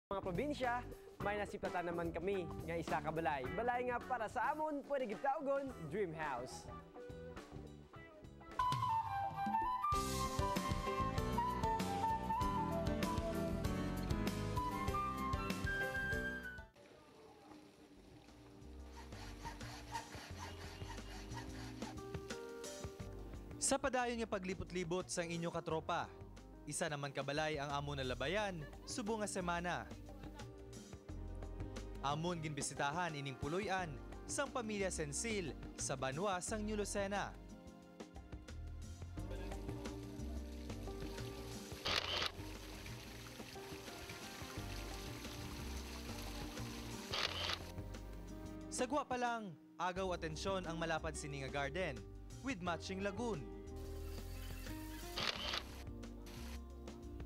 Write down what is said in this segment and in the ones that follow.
Mga probinsya, may nasipatan naman kami nga isa ka balay. Balay nga para sa amon, pwede gitawgon, Dream House. Sa padayon nga paglipot-libot sang inyo katropa, isa naman kabalay ang amon na labayan, subo nga semana. Amon ginbisitahan ining puloy-an sang pamilya Sensil sa Banwa sang New Lucena. Sagwa pa lang, agaw atensyon ang malapad sininga garden with matching lagoon.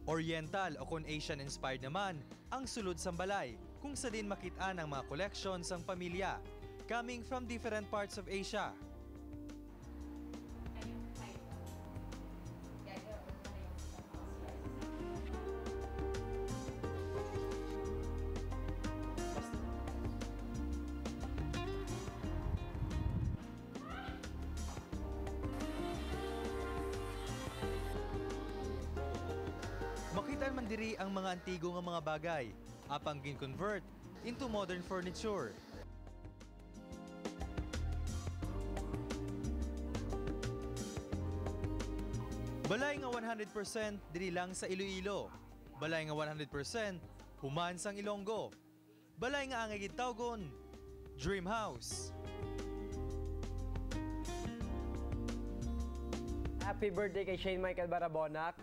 Oriental o kung Asian-inspired naman ang sulod sang balay kung sa din makitaan ang mga collections ng pamilya coming from different parts of Asia. Makitaan man diri ang mga antigo nga mga bagay, apang gin-convert into modern furniture. Balay nga 100% diri lang sa Iloilo. Balay nga 100% human sang Ilonggo. Balay nga ang gitawgon, Dream House. Happy birthday kay Shane Michael Barabona.